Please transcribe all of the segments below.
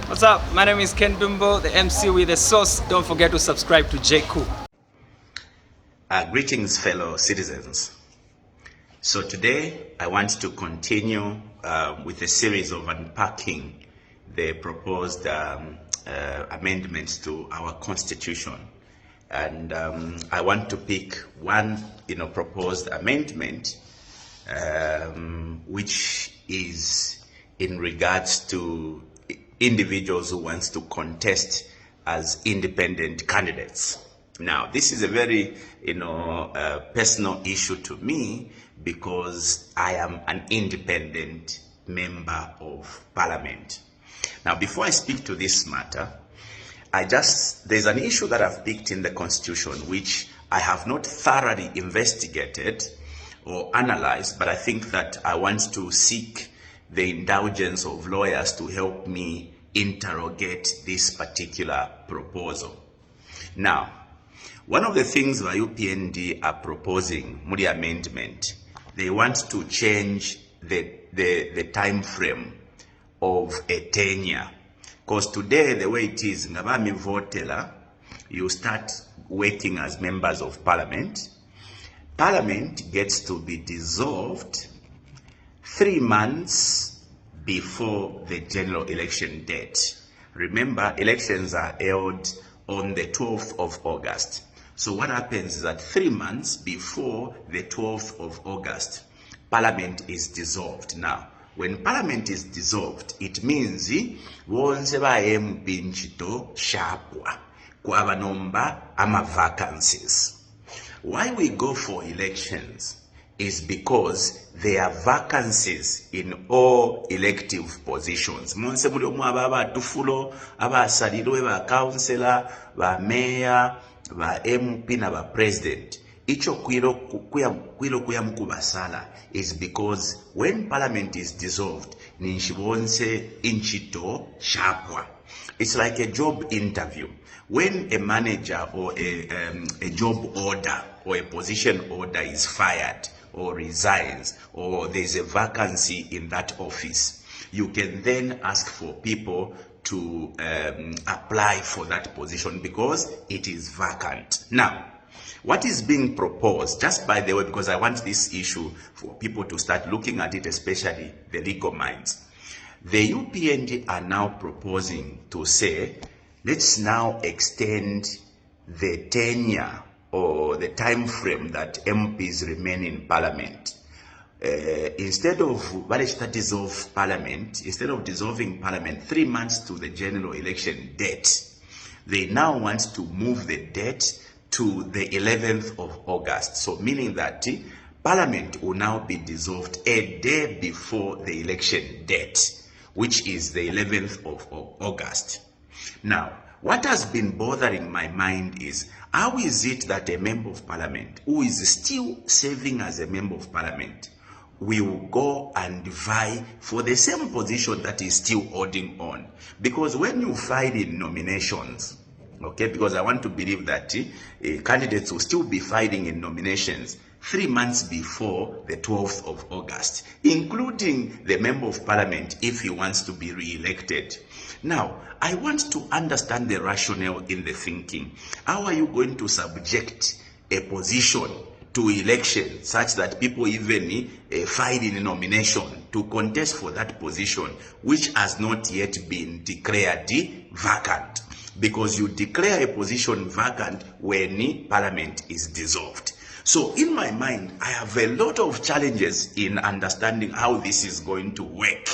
What's up? My name is Ken Dumbo, the MC with the sauce. Don't forget to subscribe to J. Cool. Greetings, fellow citizens. So today I want to continue with a series of unpacking the proposed amendments to our constitution. And I want to pick one proposed amendment which is in regards to individuals who wants to contest as independent candidates. Now, this is a very, personal issue to me because I am an independent member of Parliament. Now, before I speak to this matter, there's an issue that I've picked in the Constitution which I have not thoroughly investigated or analyzed, but I think that I want to seek the indulgence of lawyers to help me interrogate this particular proposal. Now, one of the things the UPND are proposing, Moody amendment, they want to change the time frame of a tenure. Because today, the way it is, you start working as members of Parliament. Parliament gets to be dissolved 3 months before the general election date. Remember, elections are held on the 12th of August. So what happens is that 3 months before the 12th of August, Parliament is dissolved. Now, when Parliament is dissolved, it means wonse ba MP nchito shapwa kwa banomba ama vacancies. Why we go for elections is because there are vacancies in all elective positions. Monse muli omwe aba tufulo abasalirwe ba councillor, ba mayor, ba MP na ba president. Icho kwilo kuyamukubasala is because when Parliament is dissolved, ninshibonse inchito shapwa. It's like a job interview. When a manager or a job order or a position order is fired or resigns, or there's a vacancy in that office, you can then ask for people to apply for that position because it is vacant. Now, what is being proposed, just by the way, because I want this issue for people to start looking at it, especially the legal minds. The UPND are now proposing to say, let's now extend the tenure or the time frame that MPs remain in Parliament. Instead of dissolve Parliament, instead of dissolving Parliament 3 months to the general election date, they now want to move the date to the 11th of August. So meaning that Parliament will now be dissolved a day before the election date, which is the 11th of August. Now, what has been bothering my mind is, how is it that a member of Parliament who is still serving as a member of Parliament will go and vie for the same position that is still holding on? Because when you fight in nominations, okay, because I want to believe that candidates will still be fighting in nominations 3 months before the 12th of August, including the member of Parliament if he wants to be re-elected. Now, I want to understand the rationale in the thinking. How are you going to subject a position to election such that people even fight in a nomination to contest for that position which has not yet been declared vacant? Because you declare a position vacant when Parliament is dissolved. So in my mind, I have a lot of challenges in understanding how this is going to work.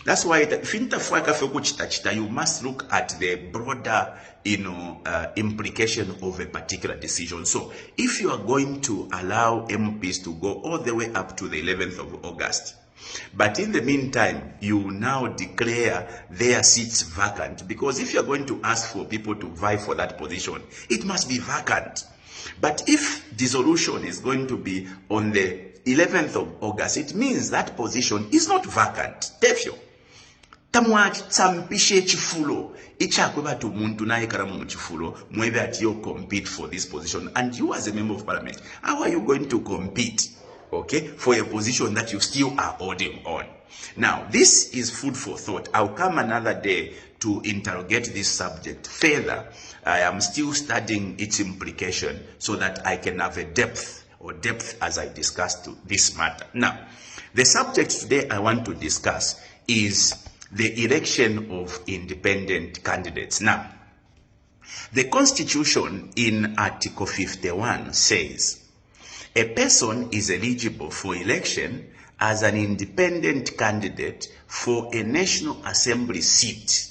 That's why you must look at the broader implication of a particular decision. So if you are going to allow MPs to go all the way up to the 11th of August, but in the meantime, you now declare their seats vacant, because if you're going to ask for people to vie for that position, it must be vacant. But if dissolution is going to be on the 11th of August, it means that position is not vacant. Tefyo. Tamwachi tsampishe chifulo. Ichakweba to muntu naye karamu chifulo. Mwebe at you compete for this position. And you as a member of Parliament, how are you going to compete? Okay, for a position that you still are holding on. Now, this is food for thought. I'll come another day to interrogate this subject further. I am still studying its implication so that I can have a depth as I discuss this matter. Now, the subject today I want to discuss is the election of independent candidates. Now, the Constitution in Article 51 says, a person is eligible for election as an independent candidate for a National Assembly seat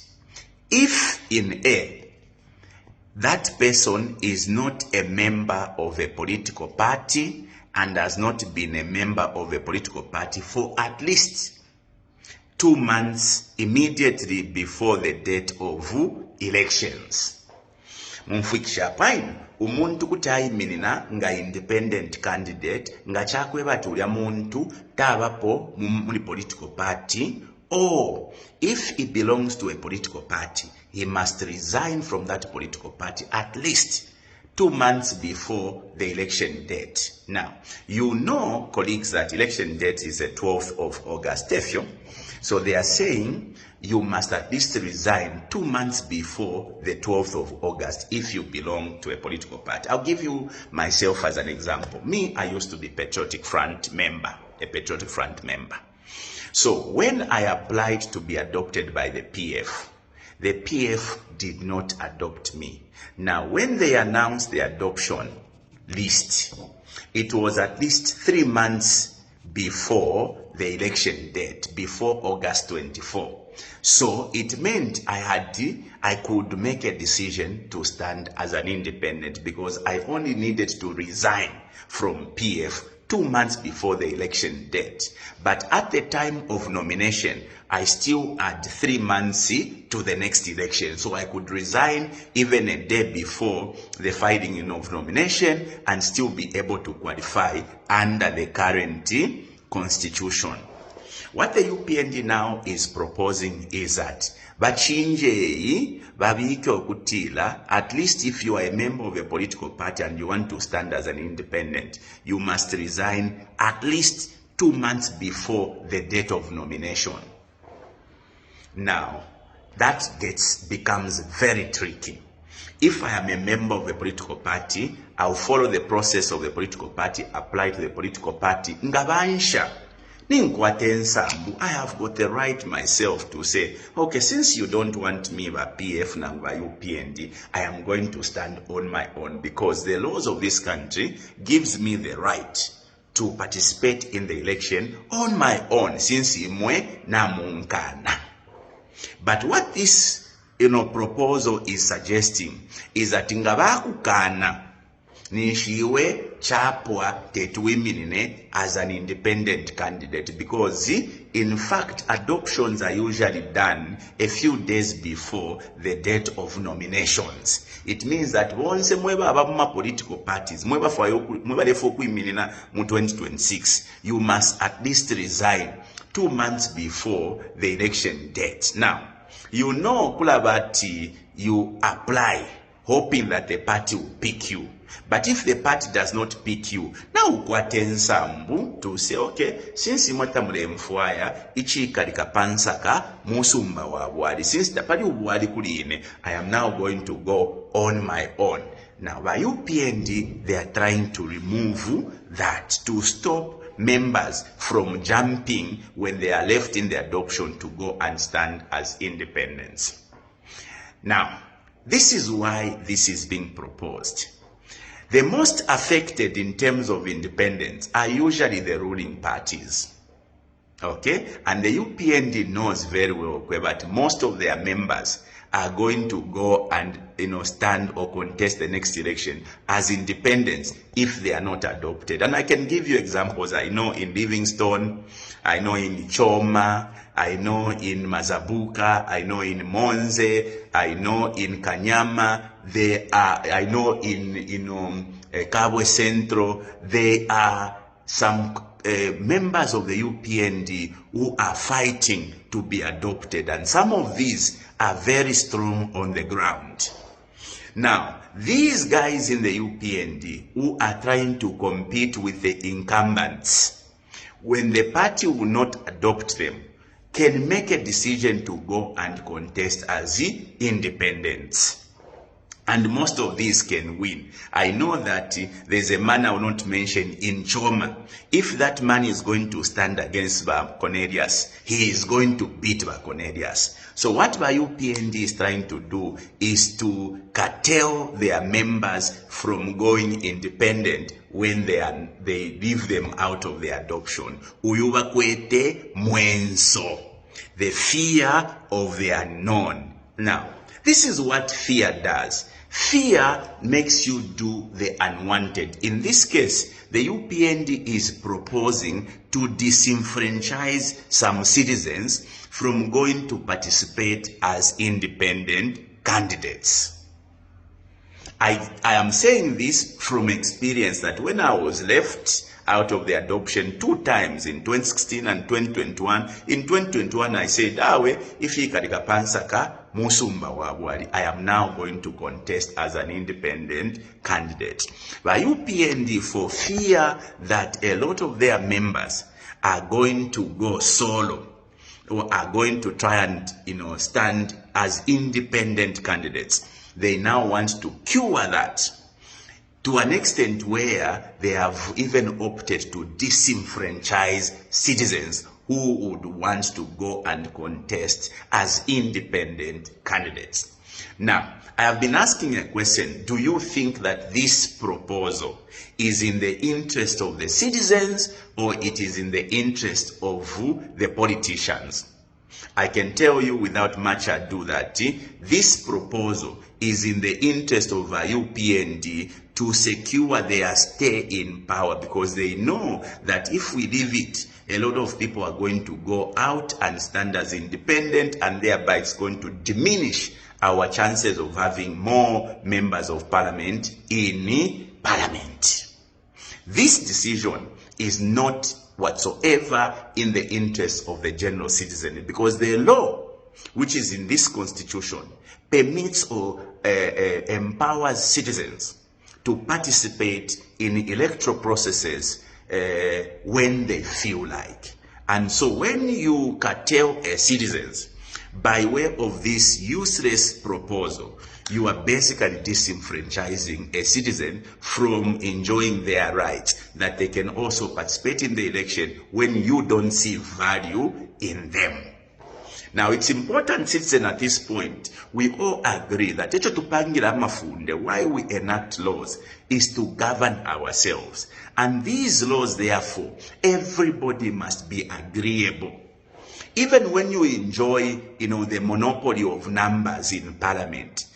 if in A, that person is not a member of a political party and has not been a member of a political party for at least 2 months immediately before the date of elections. Mumfikisha pine umuntu kutayimirira nga independent candidate nga kyakwebatulya muntu tabapo muri political party, or if he belongs to a political party, he must resign from that political party at least 2 months before the election date. Now, you know, colleagues, that election date is the 12th of August. So they are saying you must at least resign 2 months before the 12th of August if you belong to a political party. I'll give you myself as an example. Me, I used to be a Patriotic Front member. So when I applied to be adopted by the PF did not adopt me. Now, when they announced the adoption list, it was at least 3 months before the election date, before August 24. So it meant I could make a decision to stand as an independent because I only needed to resign from PF 2 months before the election date. But at the time of nomination, I still had 3 months to the next election. So I could resign even a day before the filing of nomination and still be able to qualify under the current constitution. What the UPND now is proposing is that bachinje babike okutila, at least if you are a member of a political party and you want to stand as an independent, you must resign at least 2 months before the date of nomination. Now, that becomes very tricky. If I am a member of a political party, I'll follow the process of the political party, apply to the political party. Ngabansha. I have got the right myself to say, okay, since you don't want me by PF and by UPND, I am going to stand on my own because the laws of this country gives me the right to participate in the election on my own, since imwe na munkana. But what this proposal is suggesting is that ngabakukana nishiwe chapwa tetuiminine as an independent candidate, because in fact adoptions are usually done a few days before the date of nominations. It means that once mweba abama political parties mweba lefo kuiminina mu 2026, you must at least resign 2 months before the election date. Now, you know kulabati you apply hoping that the party will pick you. But if the party does not pick you, now ukwatensambu to say, okay, since imwata mfuaya, ichi karikapansaka musumba wabwali. Since the party wabwali kuline, I am now going to go on my own. Now, by UPND, they are trying to remove that, to stop members from jumping when they are left in the adoption to go and stand as independents. Now, this is why this is being proposed. The most affected in terms of independence are usually the ruling parties. Okay? And the UPND knows very well that most of their members are going to go and stand or contest the next election as independents if they are not adopted. And I can give you examples. I know in Livingstone, I know in Choma, I know in Mazabuka, I know in Monze, I know in Kanyama, I know in Kabwe Centro, there are some members of the UPND who are fighting to be adopted, and some of these are very strong on the ground. Now, these guys in the UPND who are trying to compete with the incumbents, when the party will not adopt them, can make a decision to go and contest as independents. And most of these can win. I know that there's a man I will not mention in Choma. If that man is going to stand against Cornelius, he is going to beat Cornelius. So what UPND is trying to do is to curtail their members from going independent when they leave them out of their adoption. Uyubakwete mwenso. The fear of the unknown. Now, this is what fear does. Fear makes you do the unwanted. In this case, the UPND is proposing to disenfranchise some citizens from going to participate as independent candidates. I am saying this from experience that when I was left out of the adoption 2 times in 2016 and 2021, in 2021 I said, if he kadika pansaka musumba wabwali, I am now going to contest as an independent candidate. But UPND, for fear that a lot of their members are going to go solo or are going to try and stand as independent candidates, they now want to cure that to an extent where they have even opted to disenfranchise citizens who would want to go and contest as independent candidates. Now, I have been asking a question. Do you think that this proposal is in the interest of the citizens or it is in the interest of the politicians? I can tell you without much ado that this proposal is in the interest of UPND to secure their stay in power, because they know that if we leave it, a lot of people are going to go out and stand as independent, and thereby it's going to diminish our chances of having more members of parliament in parliament. This decision is not whatsoever in the interest of the general citizen, because the law, which is in this constitution, permits or empowers citizens to participate in electoral processes when they feel like. And so when you curtail citizens by way of this useless proposal, you are basically disenfranchising a citizen from enjoying their rights, that they can also participate in the election when you don't see value in them. Now, it's important, citizen, at this point, we all agree that why we enact laws is to govern ourselves. And these laws, therefore, everybody must be agreeable. Even when you enjoy, the monopoly of numbers in parliament,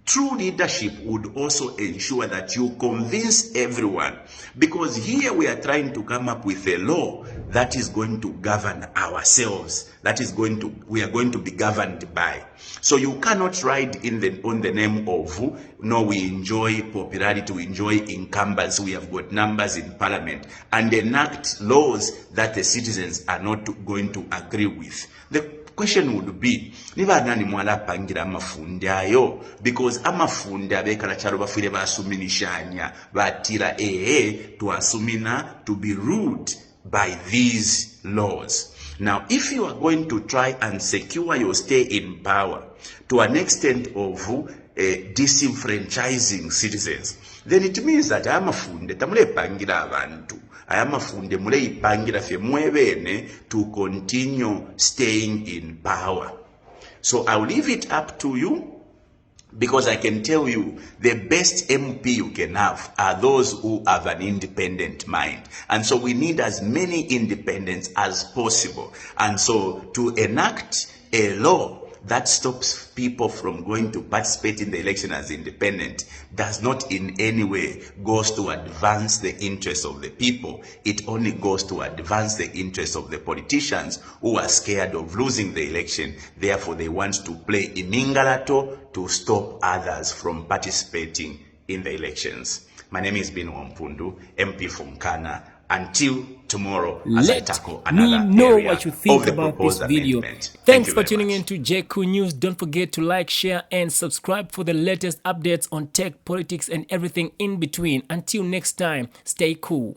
true leadership would also ensure that you convince everyone, because here we are trying to come up with a law that is going to govern ourselves, we are going to be governed by. So you cannot ride on the name of, we enjoy popularity, we enjoy incumbency, we have got numbers in parliament, and enact laws that the citizens are not going to agree with. The question would be, niba nani mwala pangira amafunde ayo, because amafunde abekala chalo bafire basuminishanya batira tuasumina to be ruled by these laws. Now, if you are going to try and secure your stay in power to an extent of disenfranchising citizens, then it means that amafunde tamule pangira abantu, ayamafunde mule ipangira fe mwebene to continue staying in power. So I'll leave it up to you, because I can tell you the best MP you can have are those who have an independent mind. And so we need as many independents as possible. And so to enact a law that stops people from going to participate in the election as independent does not in any way goes to advance the interests of the people. It only goes to advance the interests of the politicians who are scared of losing the election. Therefore, they want to play imingalato to stop others from participating in the elections. My name is Binwell Mpundu, MP from Kana. Until tomorrow, as I tackle another me know area what you think of the about this proposed video. amendment. Thanks for tuning in to JQ News. Don't forget to like, share, and subscribe for the latest updates on tech, politics, and everything in between. Until next time, stay cool.